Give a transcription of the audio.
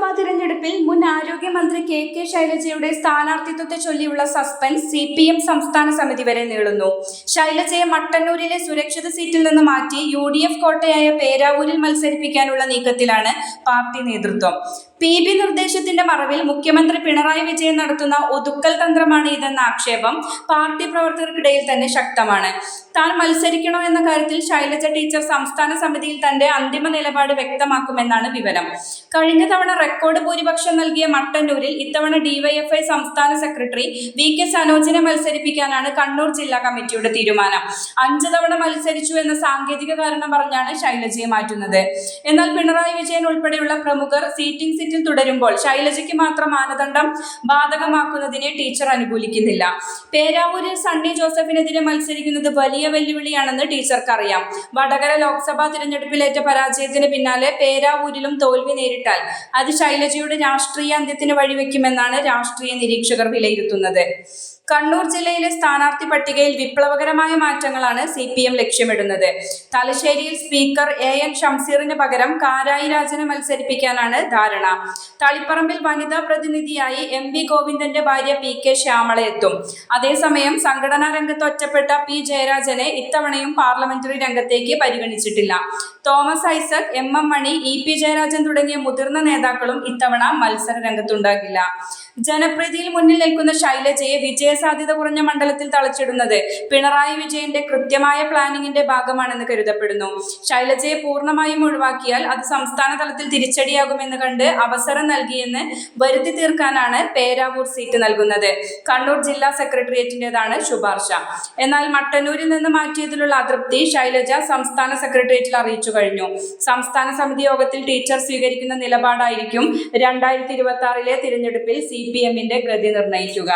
ലോക്സഭാ തിരഞ്ഞെടുപ്പിൽ മുൻ ആരോഗ്യമന്ത്രി കെ ശൈലജയുടെ സ്ഥാനാർത്ഥിത്വത്തെ ചൊല്ലിയുള്ള സസ്പെൻസ് CPM സംസ്ഥാന സമിതി വരെ നീളുന്നു. ശൈലജയെ മട്ടന്നൂരിലെ സുരക്ഷിത സീറ്റിൽ നിന്ന് മാറ്റി UDF കോട്ടയായ പേരാവൂരിൽ മത്സരിപ്പിക്കാനുള്ള നീക്കത്തിലാണ് പാർട്ടി നേതൃത്വം. PB നിർദ്ദേശത്തിന്റെ മറവിൽ മുഖ്യമന്ത്രി പിണറായി വിജയൻ നടത്തുന്ന ഒതുക്കൽ തന്ത്രമാണ് ഇതെന്ന ആക്ഷേപം പാർട്ടി പ്രവർത്തകർക്കിടയിൽ തന്നെ ശക്തമാണ്. താൻ മത്സരിക്കണോ എന്ന കാര്യത്തിൽ ശൈലജ ടീച്ചർ സംസ്ഥാന സമിതിയിൽ തന്റെ അന്തിമ നിലപാട് വ്യക്തമാക്കുമെന്നാണ് വിവരം. കഴിഞ്ഞ തവണ റെക്കോർഡ് ഭൂരിപക്ഷം നൽകിയ മട്ടന്നൂരിൽ ഇത്തവണ DYFI സംസ്ഥാന സെക്രട്ടറി VK സനോജിനെ മത്സരിപ്പിക്കാനാണ് കണ്ണൂർ ജില്ലാ കമ്മിറ്റിയുടെ തീരുമാനം. 5 തവണ മത്സരിച്ചു എന്ന സാങ്കേതിക കാരണം പറഞ്ഞാണ് ശൈലജയെ മാറ്റുന്നത്. എന്നാൽ പിണറായി വിജയൻ ഉൾപ്പെടെയുള്ള പ്രമുഖർ സീറ്റിംഗ് തുടരുമ്പോൾ ശൈലജയ്ക്ക് മാത്രം മാനദണ്ഡം ബാധകമാക്കുന്നതിനെ ടീച്ചർ അനുകൂലിക്കുന്നില്ല. പേരാവൂരിൽ സണ്ണി ജോസഫിനെതിരെ മത്സരിക്കുന്നത് വലിയ വെല്ലുവിളിയാണെന്ന് ടീച്ചർക്ക് അറിയാം. വടകര ലോക്സഭാ തിരഞ്ഞെടുപ്പിലേറ്റ പരാജയത്തിന് പിന്നാലെ പേരാവൂരിലും തോൽവി നേരിട്ടാൽ അത് ശൈലജയുടെ രാഷ്ട്രീയ അന്ത്യത്തിന് വഴിവെക്കുമെന്നാണ് രാഷ്ട്രീയ നിരീക്ഷകർ വിലയിരുത്തുന്നത്. കണ്ണൂർ ജില്ലയിലെ സ്ഥാനാർത്ഥി പട്ടികയിൽ വിപ്ലവകരമായ മാറ്റങ്ങളാണ് CPM ലക്ഷ്യമിടുന്നത്. തലശ്ശേരിയിൽ സ്പീക്കർ AN ഷംസീറിന് പകരം കാരായി രാജനെ മത്സരിപ്പിക്കാനാണ് ധാരണ. തളിപ്പറമ്പിൽ വനിതാ പ്രതിനിധിയായി MV ഗോവിന്ദന്റെ ഭാര്യ PK ശ്യാമള എത്തും. അതേസമയം സംഘടനാ രംഗത്ത് ഒറ്റപ്പെട്ട P ജയരാജനെ ഇത്തവണയും പാർലമെന്ററി രംഗത്തേക്ക് പരിഗണിച്ചിട്ടില്ല. തോമസ് ഐസക്, MM മണി, EP ജയരാജൻ തുടങ്ങിയ മുതിർന്ന നേതാക്കളും ഇത്തവണ മത്സര രംഗത്തുണ്ടാകില്ല. ജനപ്രീതിയിൽ മുന്നിൽ നിൽക്കുന്ന ശൈലജയെ വിജയസാധ്യത കുറഞ്ഞ മണ്ഡലത്തിൽ തളച്ചിടുന്നത് പിണറായി വിജയന്റെ കൃത്യമായ പ്ലാനിങ്ങിന്റെ ഭാഗമാണെന്ന് കരുതപ്പെടുന്നു. ശൈലജയെ പൂർണ്ണമായും ഒഴിവാക്കിയാൽ അത് സംസ്ഥാന തലത്തിൽ തിരിച്ചടിയാകുമെന്ന് കണ്ട് അവസരം നൽകിയെന്ന് വരുത്തി തീർക്കാനാണ് പേരാവൂർ സീറ്റ് നൽകുന്നത്. കണ്ണൂർ ജില്ലാ സെക്രട്ടേറിയറ്റിന്റേതാണ് ശുപാർശ. എന്നാൽ മട്ടന്നൂരിൽ നിന്ന് മാറ്റിയതിലുള്ള അതൃപ്തി ശൈലജ സംസ്ഥാന സെക്രട്ടേറിയറ്റിൽ അറിയിച്ചു കഴിഞ്ഞു. സംസ്ഥാന സമിതി യോഗത്തിൽ ടീച്ചർ സ്വീകരിക്കുന്ന നിലപാടായിരിക്കും 2026 തിരഞ്ഞെടുപ്പിൽ CPMന്റെ ഗതി നിർണ്ണയിക്കുക.